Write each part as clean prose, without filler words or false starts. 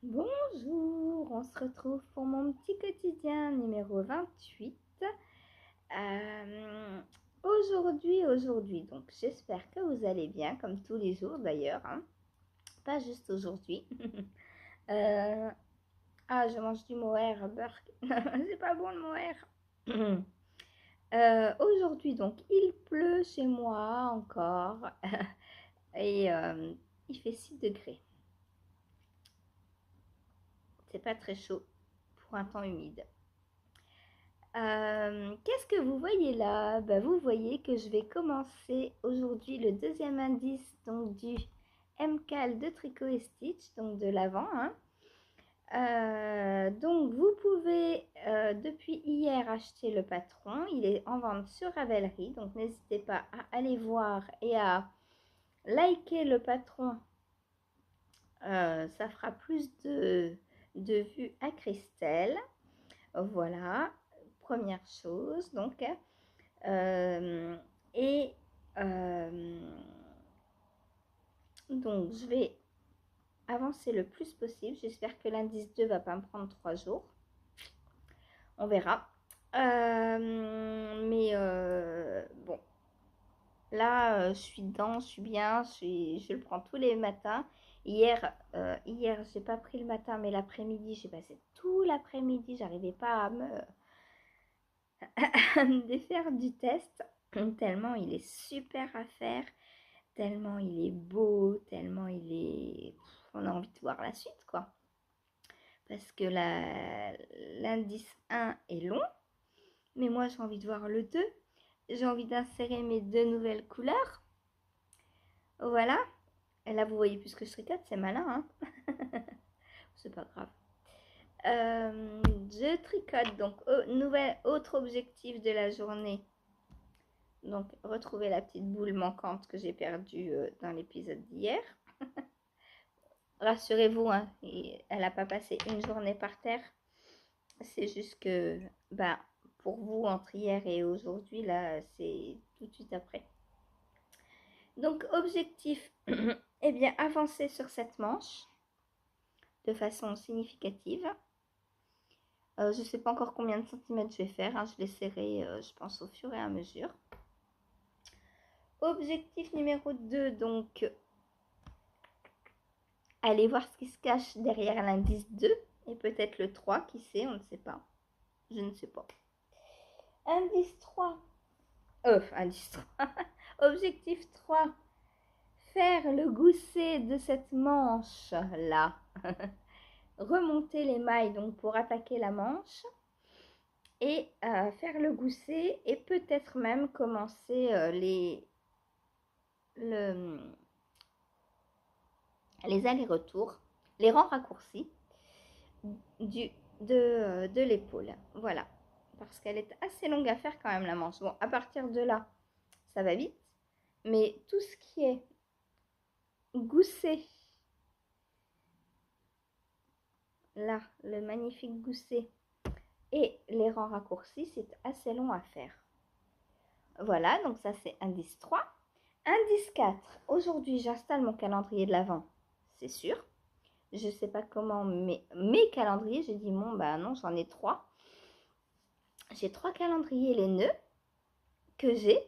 Bonjour, on se retrouve pour mon petit quotidien numéro 28. Euh, aujourd'hui, donc j'espère que vous allez bien, comme tous les jours d'ailleurs, hein. Pas juste aujourd'hui. Euh, je mange du mohair, burk. C'est pas bon le mohair. Aujourd'hui, donc, il pleut chez moi encore et il fait 6 degrés. C'est pas très chaud pour un temps humide. Qu'est-ce que vous voyez là? Vous voyez que je vais commencer aujourd'hui le deuxième indice donc du MCAL de Tricot et Stitch, donc de l'avant, hein. Donc vous pouvez depuis hier acheter le patron, il est en vente sur Ravelry, donc n'hésitez pas à aller voir et à liker le patron, ça fera plus de vues à Christelle. Voilà, première chose. Donc, et donc, je vais avancer le plus possible. J'espère que l'indice 2 va pas me prendre 3 jours. On verra. Bon, là, je suis dedans, je suis bien, je le prends tous les matins. Hier, j'ai pas pris le matin, mais l'après-midi, j'ai passé tout l'après-midi, j'arrivais pas à me défaire du test, tellement il est super à faire, tellement il est beau, tellement il est... On a envie de voir la suite, quoi. Parce que l'indice 1 est long, mais moi j'ai envie de voir le 2. J'ai envie d'insérer mes 2 nouvelles couleurs. Voilà. Et là, vous voyez plus que je tricote, c'est malin, hein. C'est pas grave. Je tricote donc autre objectif de la journée. Donc, retrouver la petite boule manquante que j'ai perdue dans l'épisode d'hier. Rassurez-vous, hein, elle n'a pas passé une journée par terre. C'est juste que, pour vous, entre hier et aujourd'hui, là, c'est tout de suite après. Donc, objectif, eh bien, avancer sur cette manche de façon significative. Je ne sais pas encore combien de centimètres je vais faire, hein, je l'essaierai, je pense, au fur et à mesure. Objectif numéro 2, donc, aller voir ce qui se cache derrière l'indice 2 et peut-être le 3, qui sait, on ne sait pas. Je ne sais pas. Indice 3. Indice 3. Objectif 3. Faire le gousset de cette manche-là. Remonter les mailles donc pour attaquer la manche. Et faire le gousset et peut-être même commencer les allers-retours, les rangs raccourcis de l'épaule. Voilà. Parce qu'elle est assez longue à faire quand même, la manche. Bon, à partir de là, ça va vite. Mais tout ce qui est gousset, là, le magnifique gousset, et les rangs raccourcis, c'est assez long à faire. Voilà, donc ça c'est indice 3. Indice 4. Aujourd'hui, j'installe mon calendrier de l'Avent, c'est sûr. Je ne sais pas comment, mais mes calendriers, j'ai dit, bon, non, j'en ai 3. J'ai 3 calendriers, les nœuds que j'ai.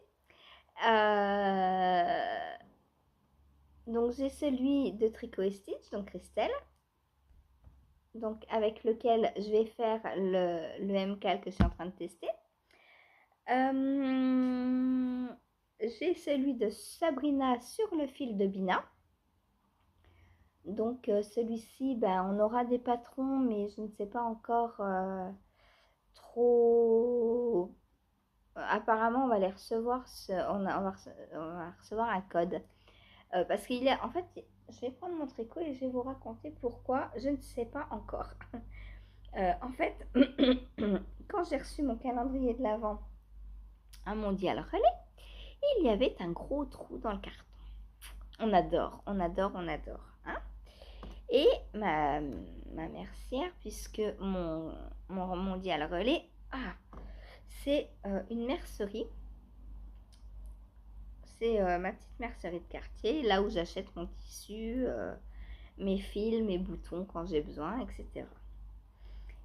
Donc, j'ai celui de Tricot et Stitch, donc Christelle. Donc, avec lequel je vais faire le MCAL que je suis en train de tester. J'ai celui de Sabrina sur le fil de Bina. Donc celui-ci, on aura des patrons, mais je ne sais pas encore trop. Apparemment, on va les recevoir, on va recevoir un code. Parce qu'il est, en fait, je vais prendre mon tricot et je vais vous raconter pourquoi, je ne sais pas encore. En fait, quand j'ai reçu mon calendrier de l'Avent à Mondial Relais, il y avait un gros trou dans le carton. On adore, on adore, on adore. Hein. Et ma mercière, puisque mon Mondial Relais, c'est une mercerie. C'est ma petite mercerie de quartier, là où j'achète mon tissu, mes fils, mes boutons quand j'ai besoin, etc.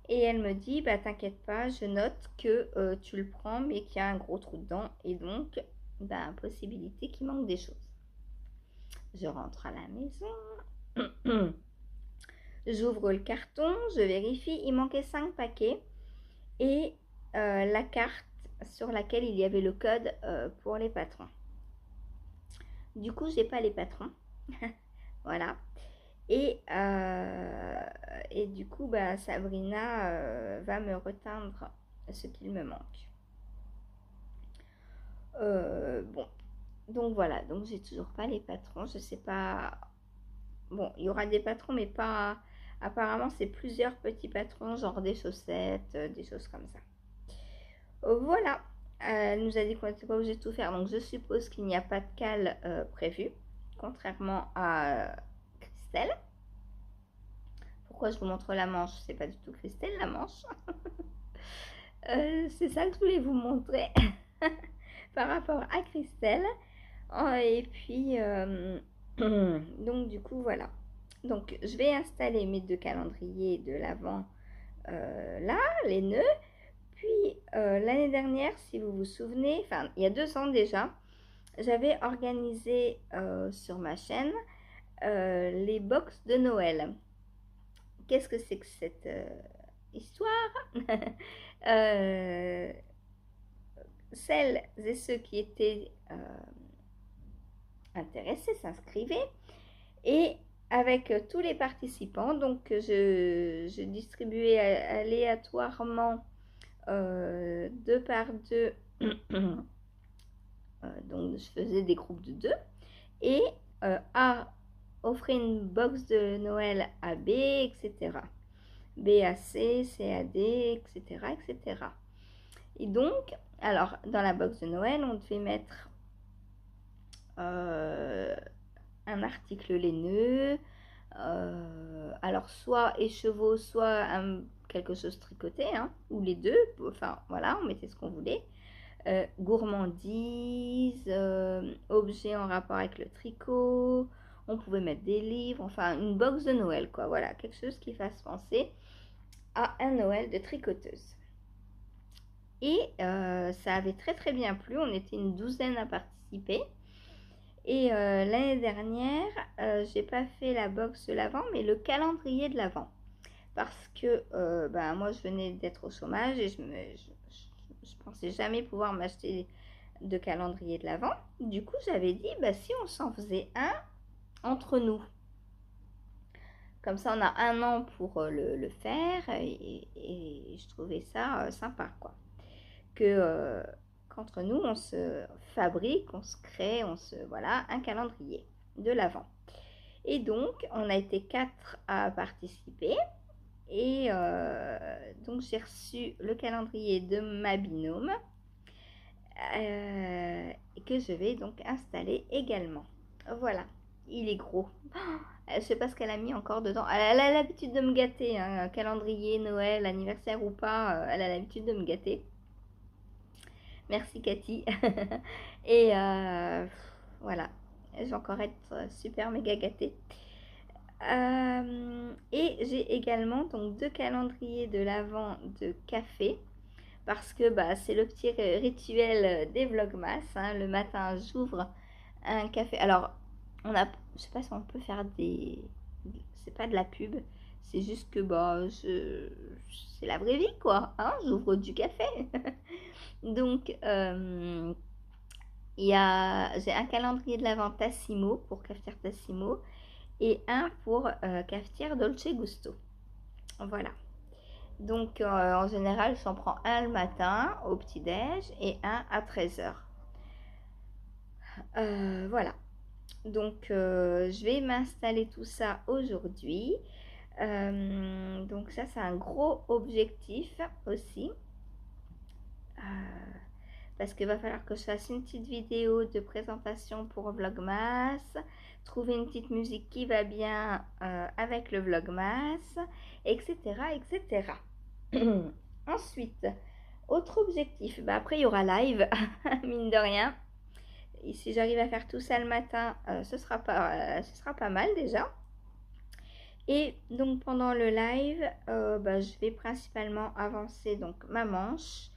Et elle me dit, bah t'inquiète pas, je note que tu le prends mais qu'il y a un gros trou dedans et donc, bah, possibilité qu'il manque des choses. Je rentre à la maison, j'ouvre le carton, je vérifie, il manquait 5 paquets et la carte sur laquelle il y avait le code pour les patrons. Du coup, j'ai pas les patrons. Voilà. Et du coup, bah, Sabrina va me reteindre ce qu'il me manque. Bon, donc voilà, donc j'ai toujours pas les patrons. Je sais pas. Bon, il y aura des patrons, mais pas. Apparemment, c'est plusieurs petits patrons, genre des chaussettes, des choses comme ça. Voilà. Elle nous a dit qu'on n'était pas obligé de tout faire, donc je suppose qu'il n'y a pas de cale prévu, contrairement à Christelle. Pourquoi je vous montre la manche? C'est pas du tout Christelle la manche. C'est ça que je voulais vous montrer par rapport à Christelle. Et puis, donc du coup, voilà. Donc, je vais installer mes 2 calendriers de l'Avent là, les nœuds. Puis, l'année dernière, si vous vous souvenez, enfin, il y a 2 ans déjà, j'avais organisé sur ma chaîne les box de Noël. Qu'est-ce que c'est que cette histoire? Celles et ceux qui étaient intéressés s'inscrivaient et avec tous les participants, donc je distribuais aléatoirement 2 par 2 donc je faisais des groupes de 2 et A offrait une box de Noël à B, etc. B à C, C à D, etc., etc. Et donc, alors, dans la box de Noël, on devait mettre un article laineux, alors soit écheveau, soit quelque chose tricoté, hein, ou les deux, enfin voilà, on mettait ce qu'on voulait. Gourmandise, objets en rapport avec le tricot, on pouvait mettre des livres, enfin une box de Noël, quoi, voilà, quelque chose qui fasse penser à un Noël de tricoteuse. Et ça avait très très bien plu, on était une 12aine à participer. Et l'année dernière, j'ai pas fait la box de l'Avent, mais le calendrier de l'Avent. Parce que moi, je venais d'être au chômage et je pensais jamais pouvoir m'acheter de calendrier de l'Avent. Du coup, j'avais dit, si on s'en faisait un entre nous. Comme ça, on a un an pour le faire et je trouvais ça sympa, quoi. Qu'entre nous, on se fabrique, on se crée, voilà, un calendrier de l'Avent. Et donc, on a été 4 à participer. Et donc, j'ai reçu le calendrier de ma binôme que je vais donc installer également. Voilà, il est gros. Je sais pas ce qu'elle a mis encore dedans. Elle a l'habitude de me gâter, hein, calendrier, Noël, anniversaire ou pas, elle a l'habitude de me gâter. Merci Cathy. Et voilà, je vais encore être super méga gâtée. Et j'ai également donc 2 calendriers de l'Avent de café parce que c'est le petit rituel des Vlogmas, hein. Le matin, j'ouvre un café. Alors, je sais pas si on peut faire c'est pas de la pub, c'est juste que c'est la vraie vie, quoi, hein, j'ouvre du café. Donc, j'ai un calendrier de l'Avent Tassimo pour Cafetière Tassimo et un pour Cafetière Dolce Gusto. Voilà. Donc, en général, j'en prends un le matin au petit-déj et un à 13h. Voilà. Donc, je vais m'installer tout ça aujourd'hui. Donc, ça, c'est un gros objectif aussi. Parce qu'il va falloir que je fasse une petite vidéo de présentation pour Vlogmas, trouver une petite musique qui va bien avec le Vlogmas, etc. etc. Ensuite, autre objectif, après il y aura live, mine de rien. Et si j'arrive à faire tout ça le matin, ce sera pas mal déjà. Et donc pendant le live, je vais principalement avancer donc ma manche,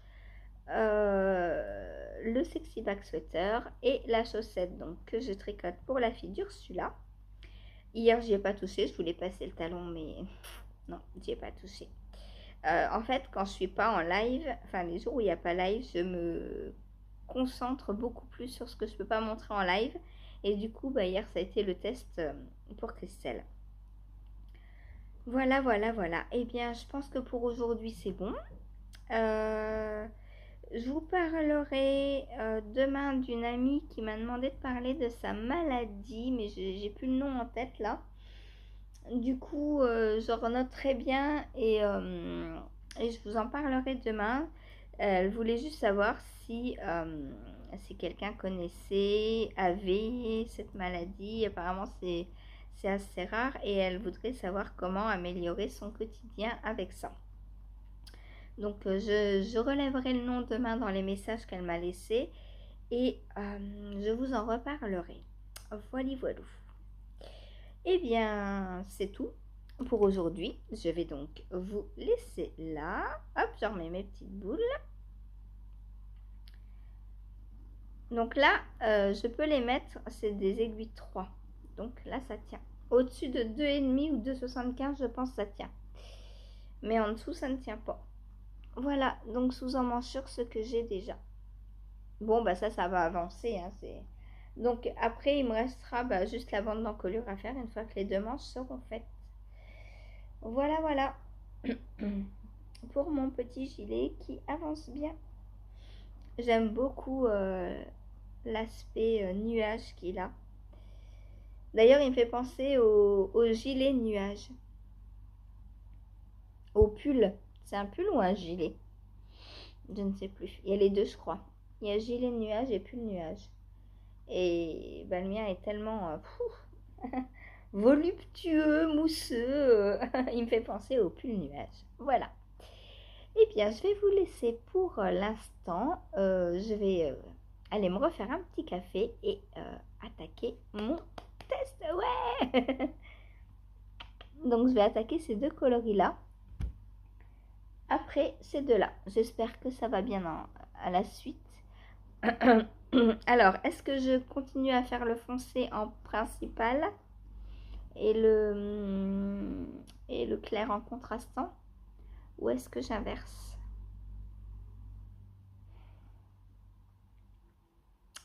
le sexy back sweater et la chaussette donc que je tricote pour la fille d'Ursula. Hier j'y ai pas touché, je voulais passer le talon mais non, j'y ai pas touché. En fait quand je suis pas en live, enfin les jours où il n'y a pas live, je me concentre beaucoup plus sur ce que je peux pas montrer en live. Et du coup hier ça a été le test pour Christelle. Voilà, voilà, voilà. Eh bien, je pense que pour aujourd'hui, c'est bon. Je vous parlerai demain d'une amie qui m'a demandé de parler de sa maladie, mais j'ai plus le nom en tête là. Du coup, je renote très bien et je vous en parlerai demain. Elle voulait juste savoir si quelqu'un connaissait, avait cette maladie. Apparemment, c'est assez rare et elle voudrait savoir comment améliorer son quotidien avec ça. Donc, je relèverai le nom demain dans les messages qu'elle m'a laissés et je vous en reparlerai. Voilà, voilà. Eh bien, c'est tout pour aujourd'hui. Je vais donc vous laisser là. Hop, je remets mes petites boules. Donc là, je peux les mettre, c'est des aiguilles 3. Donc là, ça tient. Au-dessus de 2,5 ou 2,75, je pense que ça tient. Mais en dessous, ça ne tient pas. Voilà, donc sous emmanchure ce que j'ai déjà. Bon, ça va avancer. Hein, donc après, il me restera juste la bande d'encolure à faire une fois que les deux manches seront faites. Voilà, voilà. Pour mon petit gilet qui avance bien. J'aime beaucoup l'aspect nuage qu'il a. D'ailleurs, il me fait penser au gilet nuage. Au pull. C'est un pull ou un gilet? Je ne sais plus. Il y a les deux, je crois. Il y a gilet nuage et pull nuage. Et le mien est tellement voluptueux, mousseux. Il me fait penser au pull nuage. Voilà. Eh bien, je vais vous laisser pour l'instant. Je vais aller me refaire un petit café et attaquer mon test. Ouais. Donc, je vais attaquer ces deux coloris-là. Après ces deux-là. J'espère que ça va bien à la suite. Alors, est-ce que je continue à faire le foncé en principal et le clair en contrastant? Ou est-ce que j'inverse?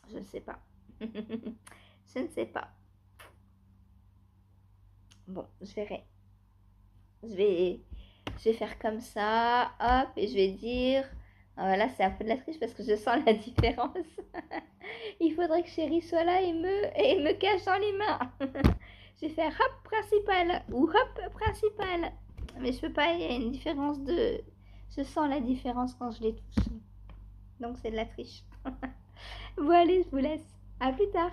Je ne sais pas. Je ne sais pas. Bon, je verrai. Je vais faire comme ça. Hop, et je vais dire... là, c'est un peu de la triche parce que je sens la différence. Il faudrait que Chérie soit là et me cache dans les mains. Je vais faire hop, principal. Ou hop, principal. Mais je peux pas, il y a une différence de... Je sens la différence quand je les touche. Donc, c'est de la triche. Bon, allez, je vous laisse. À plus tard.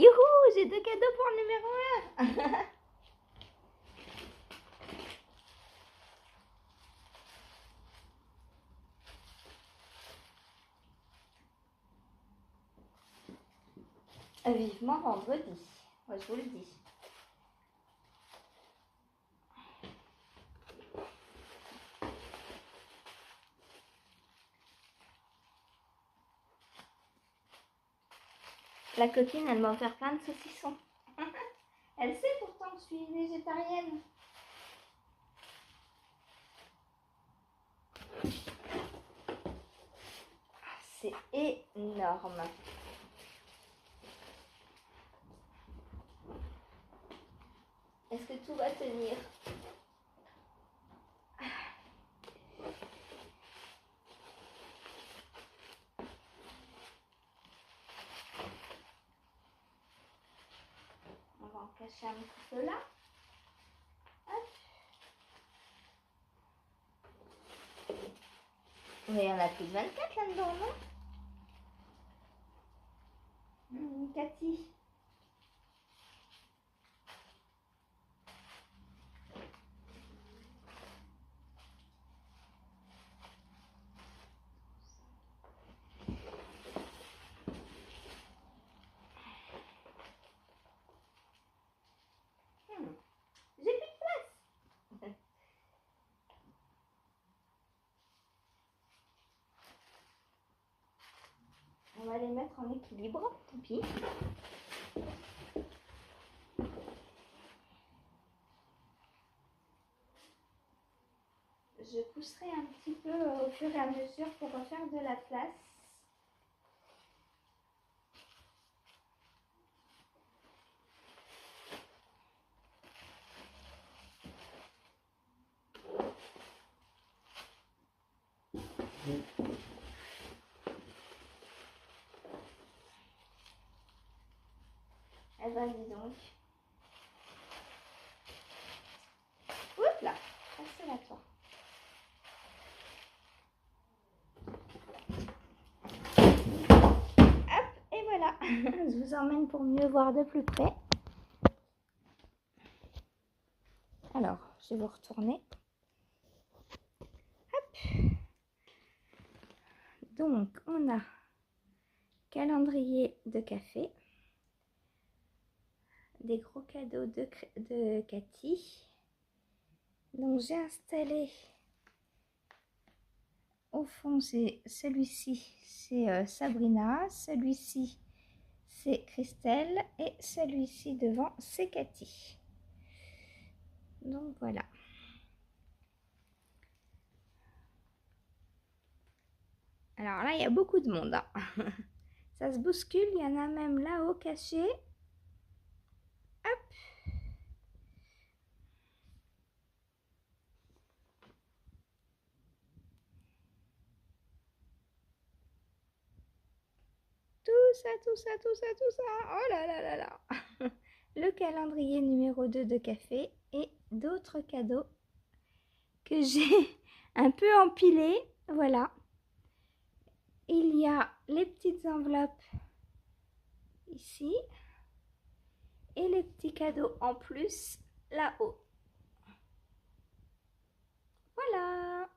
Youhou, j'ai 2 cadeaux pour le numéro 1. Vivement vendredi. Moi, je vous le dis. La coquine, elle m'a offert plein de saucissons. Elle sait pourtant que je suis végétarienne. C'est énorme. Est-ce que tout va tenir? On va en cacher un petit peu là. Hop. Mais il y en a plus de 24 là-dedans, non? Cathy. J'ai plus de place. On va les mettre en équilibre, tant pis. Je pousserai un petit peu au fur et à mesure pour refaire de la place. Eh ben dis donc. Oups là, c'est la toi. Hop, et voilà. Je vous emmène pour mieux voir de plus près. Alors, je vais vous retourner. Hop. Donc, on a calendrier de café. Des gros cadeaux de Cathy. Donc j'ai installé au fond, c'est celui-ci, c'est Sabrina, celui-ci c'est Christelle et celui-ci devant c'est Cathy. Donc voilà. Alors là il y a beaucoup de monde, hein. Ça se bouscule, il y en a même là-haut caché. Hop. Tout ça, tout ça, tout ça, tout ça. Oh là là là là. Le calendrier numéro 2 de café et d'autres cadeaux que j'ai un peu empilés. Voilà. Il y a les petites enveloppes ici et les petits cadeaux en plus là-haut. Voilà.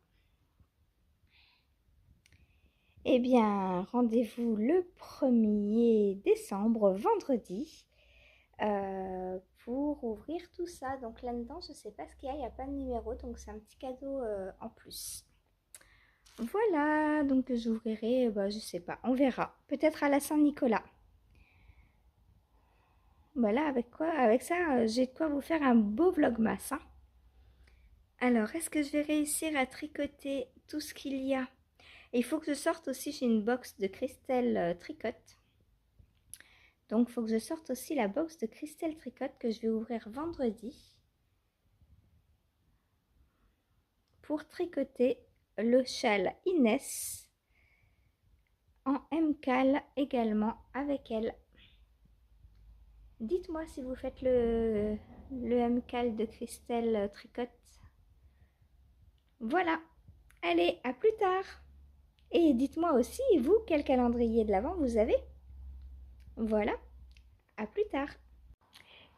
Eh bien, rendez-vous le 1er décembre, vendredi, pour ouvrir tout ça. Donc là-dedans, je ne sais pas ce qu'il y a, il n'y a pas de numéro, donc c'est un petit cadeau en plus. Voilà, donc j'ouvrirai, je sais pas, on verra. Peut-être à la Saint-Nicolas. Voilà, avec quoi? Avec ça, j'ai de quoi vous faire un beau vlogmas, hein. Alors, est-ce que je vais réussir à tricoter tout ce qu'il y a? Et il faut que je sorte aussi, j'ai une box de Christelle Tricote. Donc, il faut que je sorte aussi la box de Christelle Tricote que je vais ouvrir vendredi. Pour tricoter le châle Inès en MCAL également avec elle. Dites-moi si vous faites le MCAL de Christelle Tricote. Voilà. Allez, à plus tard. Et dites-moi aussi, vous, quel calendrier de l'Avent vous avez? Voilà. À plus tard.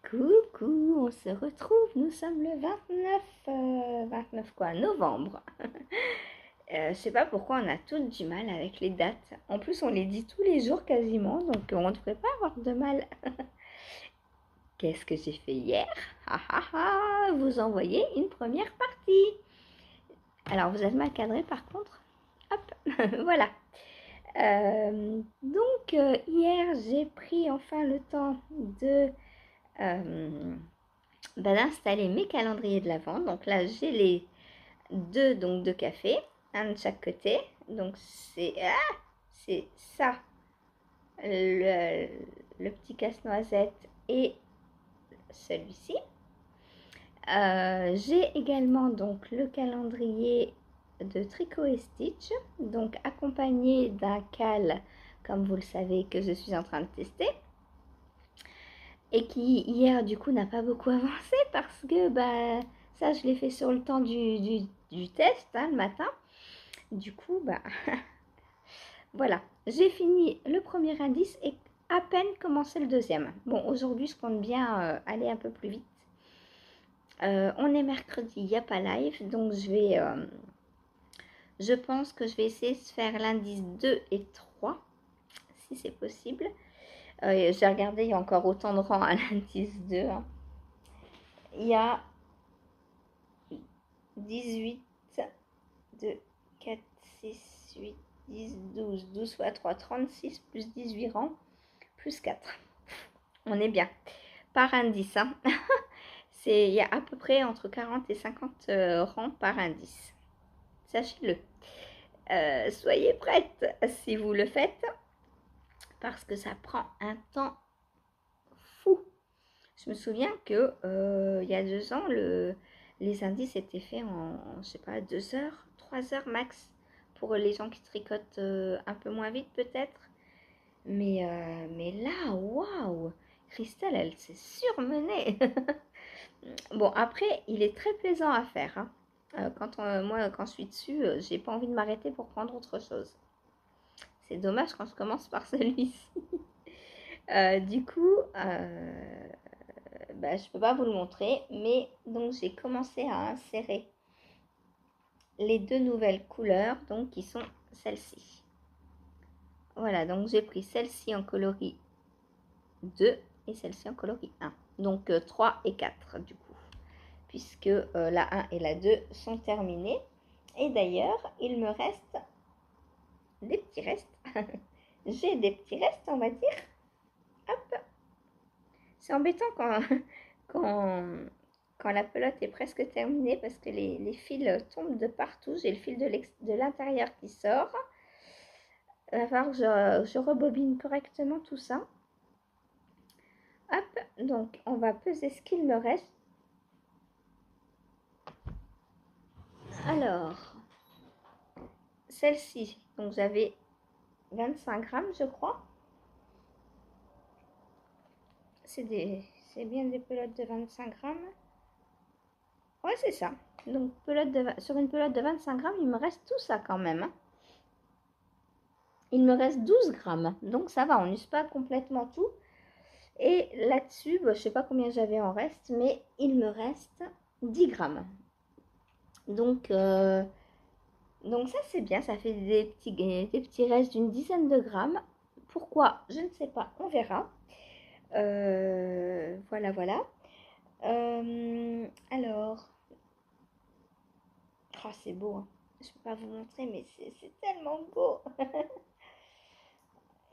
Coucou, on se retrouve, nous sommes le 29 quoi, novembre. Je sais pas pourquoi on a toutes du mal avec les dates. En plus, on les dit tous les jours quasiment, donc on ne devrait pas avoir de mal. Qu'est-ce que j'ai fait hier? Ah ah ah, vous envoyez une première partie. Alors, vous êtes mal cadré par contre. Hop, voilà. Hier, j'ai pris enfin le temps d'installer mes calendriers de l'Avent. Donc là, j'ai les deux cafés, un de chaque côté. Donc c'est ça, le petit casse-noisette et celui-ci. J'ai également donc le calendrier de Tricot et Stitch, donc accompagné d'un cal, comme vous le savez, que je suis en train de tester. Et qui hier du coup n'a pas beaucoup avancé parce que ça je l'ai fait sur le temps du test hein, le matin. Du coup voilà, j'ai fini le premier indice et à peine commencé le deuxième. Bon, aujourd'hui je compte bien aller un peu plus vite. On est mercredi, il n'y a pas live, donc je pense que je vais essayer de faire l'indice 2 et 3 si c'est possible. J'ai regardé, il y a encore autant de rangs à l'indice 2 hein. Il y a 18, 2, 4, 6, 8, 10, 12, 12 fois 3, 36, plus 18 rangs, plus 4. On est bien. Par indice, hein. Il y a à peu près entre 40 et 50 rangs par indice. Sachez-le. Soyez prêtes si vous le faites, parce que ça prend un temps fou. Je me souviens que il y a 2 ans, les indices étaient faits en, je sais pas, 2 heures, 3 heures max, pour les gens qui tricotent un peu moins vite peut-être. Mais là, waouh, Christelle, elle s'est surmenée. Bon, après, il est très plaisant à faire. Hein. Moi, quand je suis dessus, j'ai pas envie de m'arrêter pour prendre autre chose. C'est dommage quand je commence par celui-ci. Du coup, je peux pas vous le montrer, mais donc j'ai commencé à insérer les 2 nouvelles couleurs, donc qui sont celles-ci. Voilà, donc j'ai pris celle-ci en coloris 2 et celle-ci en coloris 1. Donc 3 et 4 du coup, puisque la 1 et la 2 sont terminées. Et d'ailleurs, il me reste des petits restes. J'ai des petits restes, on va dire. Hop. C'est embêtant quand la pelote est presque terminée parce que les fils tombent de partout. J'ai le fil de l'intérieur qui sort. Il va falloir que je rebobine correctement tout ça. Hop, donc on va peser ce qu'il me reste. Alors, celle-ci, donc j'avais 25 grammes, je crois. C'est bien des pelotes de 25 grammes. Ouais, c'est ça. Donc, sur une pelote de 25 grammes, il me reste tout ça quand même. Hein. Il me reste 12 grammes. Donc, ça va, on n'use pas complètement tout. Et là-dessus, je ne sais pas combien j'avais en reste, mais il me reste 10 grammes. Donc ça, c'est bien. Ça fait des petits restes d'une dizaine de grammes. Pourquoi? Je ne sais pas. On verra. Voilà, voilà. Alors... Oh, c'est beau. Hein. Je ne peux pas vous montrer, mais c'est tellement beau.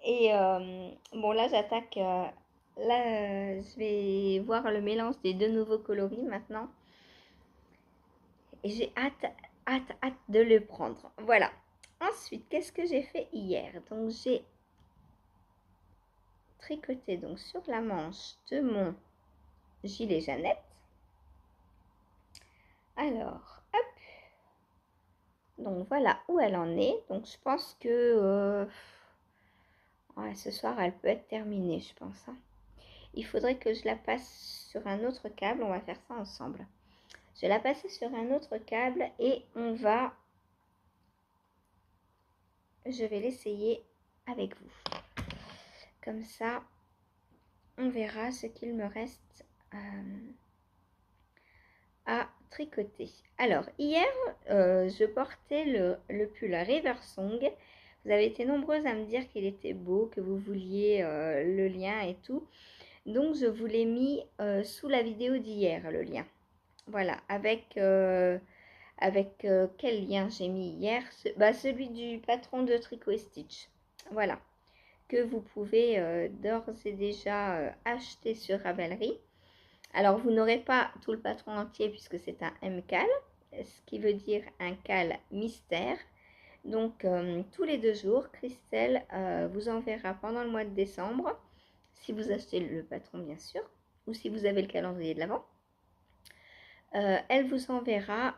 Et bon, là, j'attaque. Je vais voir le mélange des 2 nouveaux coloris maintenant. Et j'ai hâte de le prendre. Voilà. Ensuite, qu'est-ce que j'ai fait hier? Donc, j'ai tricoté donc, sur la manche de mon gilet Jeannette. Alors, hop. Donc, voilà où elle en est. Donc, je pense que... ouais, ce soir, elle peut être terminée, je pense. Hein. Il faudrait que je la passe sur un autre câble. On va faire ça ensemble. Je vais la passer sur un autre câble et je vais l'essayer avec vous. Comme ça, on verra ce qu'il me reste à tricoter. Alors, hier, je portais le pull Riversong. Vous avez été nombreuses à me dire qu'il était beau, que vous vouliez le lien et tout. Donc, je vous l'ai mis sous la vidéo d'hier, le lien. Voilà, avec quel lien j'ai mis hier? Celui du patron de Tricot et Stitch. Voilà, que vous pouvez d'ores et déjà acheter sur Ravelry. Alors, vous n'aurez pas tout le patron entier puisque c'est un MCAL, ce qui veut dire un cal mystère. Donc, tous les 2 jours, Christelle vous enverra pendant le mois de décembre, si vous achetez le patron bien sûr, ou si vous avez le calendrier de l'Avent, elle vous enverra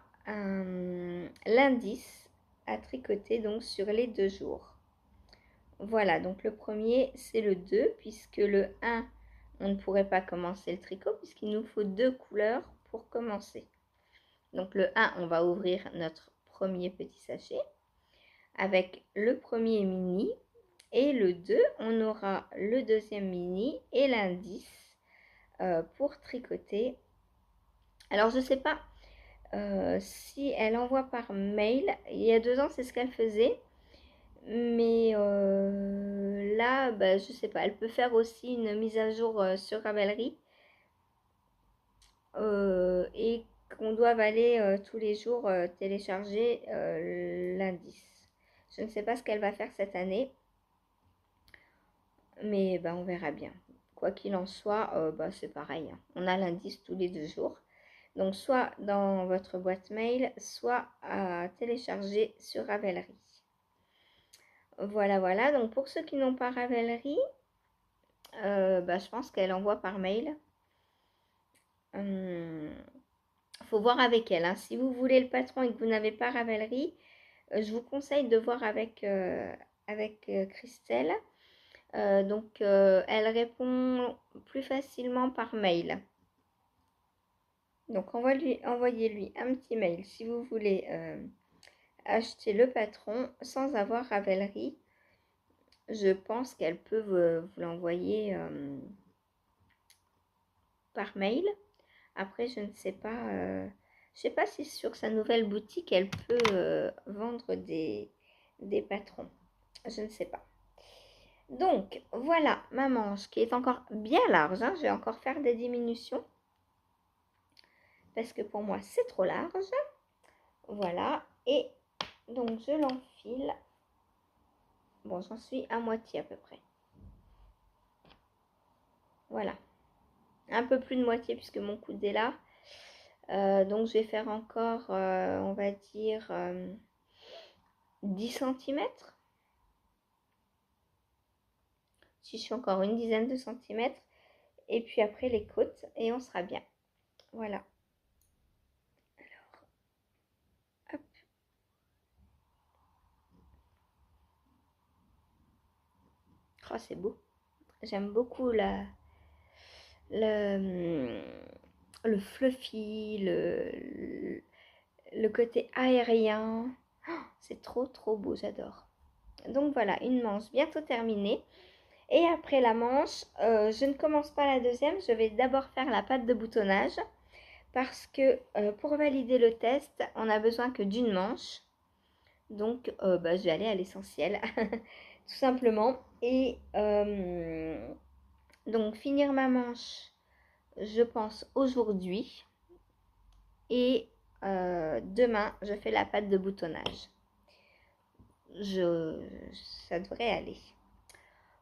l'indice à tricoter donc sur les 2 jours. Voilà, donc le premier c'est le 2, puisque le 1, on ne pourrait pas commencer le tricot, puisqu'il nous faut 2 couleurs pour commencer. Donc le 1, on va ouvrir notre premier petit sachet avec le premier mini, et le 2, on aura le deuxième mini et l'indice pour tricoter. Alors je ne sais pas si elle envoie par mail. Il y a 2 ans, c'est ce qu'elle faisait. Mais là, je sais pas. Elle peut faire aussi une mise à jour sur Ravelry. Et qu'on doit aller tous les jours télécharger l'indice. Je ne sais pas ce qu'elle va faire cette année. Mais on verra bien. Quoi qu'il en soit, c'est pareil. Hein. On a l'indice tous les 2 jours. Donc, soit dans votre boîte mail, soit à télécharger sur Ravelry. Voilà, voilà. Donc, pour ceux qui n'ont pas Ravelry, je pense qu'elle envoie par mail. Faut voir avec elle. Hein. Si vous voulez le patron et que vous n'avez pas Ravelry, je vous conseille de voir avec Christelle. Donc, elle répond plus facilement par mail. Donc, envoyez-lui un petit mail si vous voulez acheter le patron sans avoir Ravelry. Je pense qu'elle peut vous l'envoyer par mail. Après, je ne sais pas. Je sais pas si sur sa nouvelle boutique, elle peut vendre des patrons. Je ne sais pas. Donc, voilà ma manche qui est encore bien large. Hein. Je vais encore faire des diminutions. Parce que pour moi, c'est trop large. Voilà. Et donc, je l'enfile. Bon, j'en suis à moitié à peu près. Voilà. Un peu plus de moitié puisque mon coude est là. Donc, je vais faire encore, on va dire, 10 cm. Si je suis encore une dizaine de centimètres. Et puis après les côtes. Et on sera bien. Voilà. Alors, hop. Oh, c'est beau. J'aime beaucoup le fluffy, le côté aérien. Oh, c'est trop trop beau, j'adore. Donc voilà, une manche bientôt terminée. Et après la manche, je ne commence pas la deuxième. Je vais d'abord faire la patte de boutonnage. Parce que pour valider le test, on n'a besoin que d'une manche. Donc, je vais aller à l'essentiel, tout simplement. Et donc, finir ma manche, je pense, aujourd'hui. Et demain, je fais la patte de boutonnage. Ça devrait aller.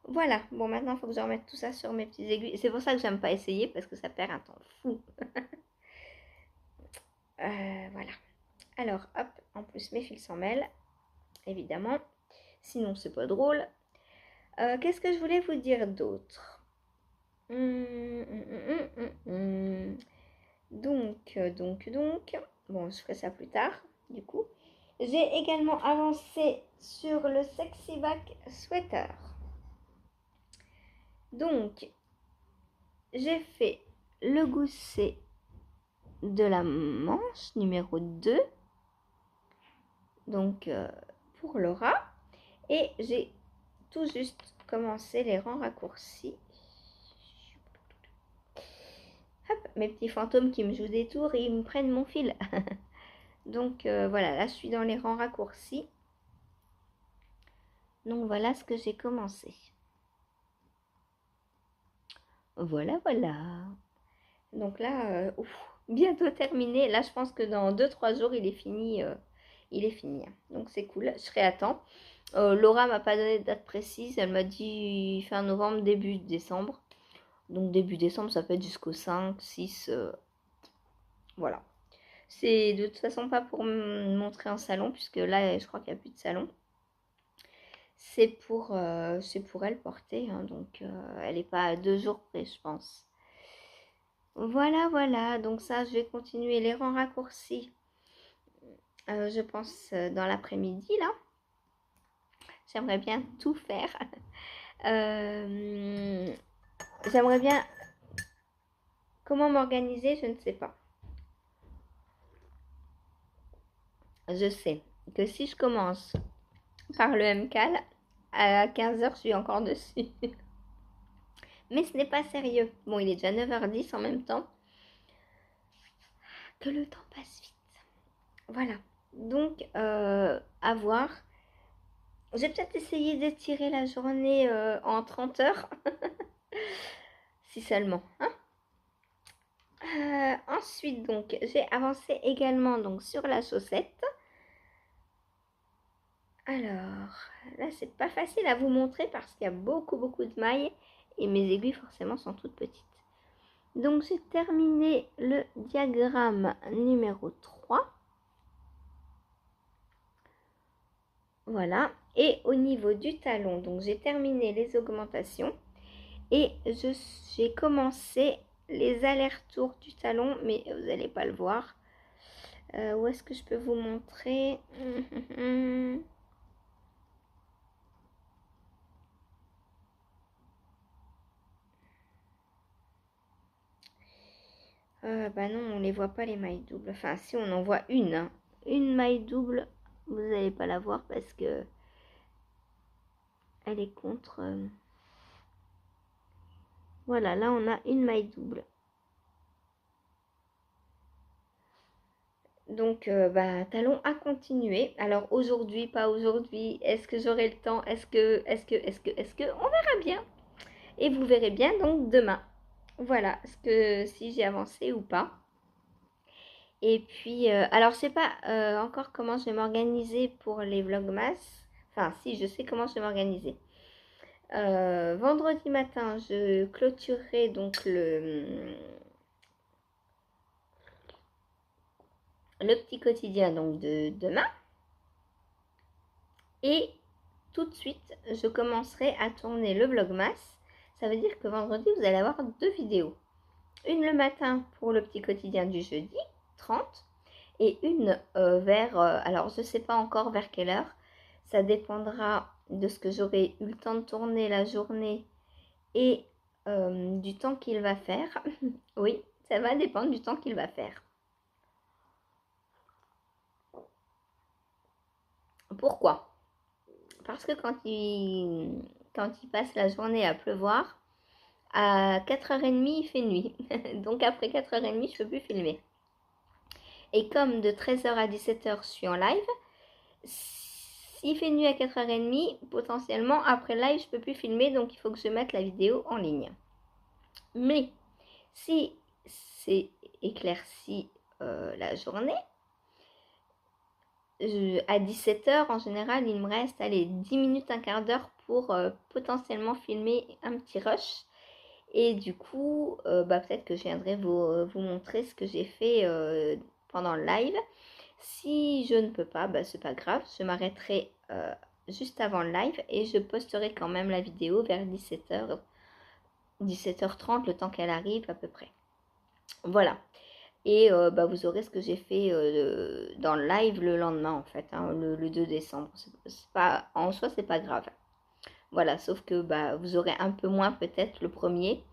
Voilà. Bon, maintenant, il faut que je remette tout ça sur mes petites aiguilles. C'est pour ça que j'aime pas essayer, parce que ça perd un temps fou. Voilà. Alors, hop, en plus, mes fils s'en mêlent, évidemment. Sinon, c'est pas drôle. Qu'est-ce que je voulais vous dire d'autre? Donc, bon, je ferai ça plus tard, du coup. J'ai également avancé sur le Sexy Back Sweater. Donc, j'ai fait le gousset de la manche numéro 2. Donc, pour Laura. Et j'ai tout juste commencé les rangs raccourcis. mes petits fantômes qui me jouent des tours et ils me prennent mon fil. Donc voilà, là je suis dans les rangs raccourcis. Donc voilà ce que j'ai commencé. Voilà, voilà. Donc là, bientôt terminé. Là, je pense que dans 2-3 jours, il est fini. Il est fini. Donc c'est cool. Je serai à temps. Laura m'a pas donné de date précise. Elle m'a dit fin novembre, début décembre. Donc début décembre, ça peut être jusqu'au 5, 6. Voilà. C'est de toute façon pas pour me montrer en salon, puisque là, je crois qu'il n'y a plus de salon. C'est pour elle porter. Hein, donc elle n'est pas à 2 jours près, je pense. Voilà, voilà. Donc ça, je vais continuer les rangs raccourcis. Je pense dans l'après-midi, là. J'aimerais bien tout faire. J'aimerais bien... Comment m'organiser, je ne sais pas. Je sais que si je commence par le MCAL, à 15h, je suis encore dessus. Mais ce n'est pas sérieux. Bon, il est déjà 9h10 en même temps. Que le temps passe vite. Voilà. Donc, à voir. J'ai peut-être essayé d'étirer la journée en 30 heures. Si seulement. Hein. Ensuite, donc, j'ai avancé également donc, sur la chaussette. Alors, là, c'est pas facile à vous montrer parce qu'il y a beaucoup de mailles. Et mes aiguilles, forcément, sont toutes petites. Donc, j'ai terminé le diagramme numéro 3. Voilà. Et au niveau du talon, donc j'ai terminé les augmentations. Et j'ai commencé les allers-retours du talon, mais vous n'allez pas le voir. Où est-ce que je peux vous montrer? Bah non, on les voit pas les mailles doubles. Enfin, si on en voit une. Hein. Une maille double, vous n'allez pas la voir parce que elle est contre. Voilà, là on a une maille double. Donc, talon à continuer. Alors aujourd'hui, pas aujourd'hui. Est-ce que j'aurai le temps? Est-ce que on verra bien. Et vous verrez bien donc demain. Voilà, si j'ai avancé ou pas. Et puis, alors je sais pas encore comment je vais m'organiser pour les vlogmas. Enfin, si, je sais comment je vais m'organiser. Vendredi matin, je clôturerai donc le petit quotidien donc de demain. Et tout de suite, je commencerai à tourner le vlogmas. Ça veut dire que vendredi, vous allez avoir 2 vidéos. Une le matin pour le petit quotidien du jeudi 30 et une alors je ne sais pas encore vers quelle heure. Ça dépendra de ce que j'aurai eu le temps de tourner la journée et du temps qu'il va faire. Oui, ça va dépendre du temps qu'il va faire. Pourquoi? Parce que quand il passe la journée à pleuvoir, à 4h30, il fait nuit. Donc après 4h30, je ne peux plus filmer. Et comme de 13h à 17h, je suis en live, s'il fait nuit à 4h30, potentiellement, après live, je ne peux plus filmer. Donc il faut que je mette la vidéo en ligne. Mais si c'est éclairci la journée, à 17h, en général, il me reste 10 minutes, un quart d'heure pour potentiellement filmer un petit rush. Et du coup, peut-être que je viendrai vous montrer ce que j'ai fait pendant le live. Si je ne peux pas, c'est pas grave. Je m'arrêterai juste avant le live et je posterai quand même la vidéo vers 17h, 17h30, le temps qu'elle arrive à peu près. Voilà. Et vous aurez ce que j'ai fait dans le live le lendemain en fait, hein, le 2 décembre. Pas, en soi, c'est pas grave. Voilà, sauf que vous aurez un peu moins peut-être le premier,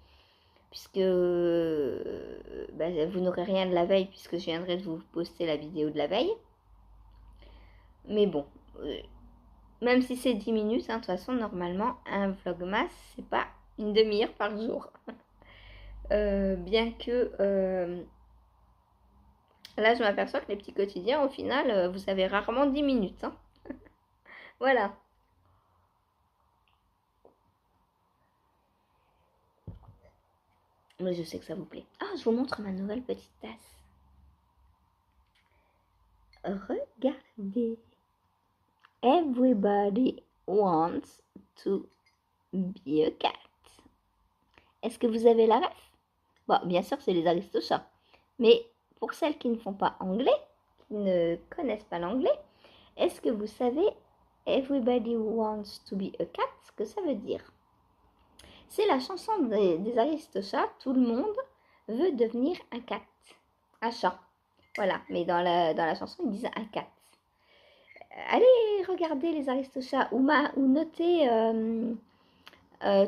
puisque vous n'aurez rien de la veille, puisque je viendrai de vous poster la vidéo de la veille. Mais bon, même si c'est 10 minutes, hein, de toute façon, normalement, un vlogmas, c'est pas une demi-heure par jour. bien que là, je m'aperçois que les petits quotidiens, au final, vous avez rarement 10 minutes, hein. Voilà. Mais je sais que ça vous plaît. Ah, je vous montre ma nouvelle petite tasse. Regardez. Everybody wants to be a cat. Est-ce que vous avez la ref? Bon, bien sûr, c'est les Aristochats. Mais pour celles qui ne font pas anglais, qui ne connaissent pas l'anglais, est-ce que vous savez Everybody wants to be a cat, ce que ça veut dire? C'est la chanson des Aristochats. Tout le monde veut devenir un cat, un chat. Voilà, mais dans la chanson, ils disent un cat. Allez regarder les Aristochats ou notez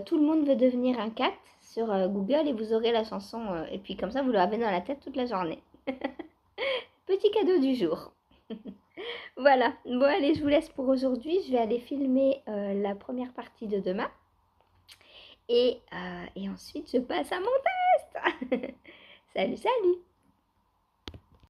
tout le monde veut devenir un cat sur Google et vous aurez la chanson. Et puis comme ça, vous l'avez dans la tête toute la journée. Petit cadeau du jour. Voilà. Bon, allez, je vous laisse pour aujourd'hui. Je vais aller filmer la première partie de demain. Et ensuite, je passe à mon test. Salut, salut.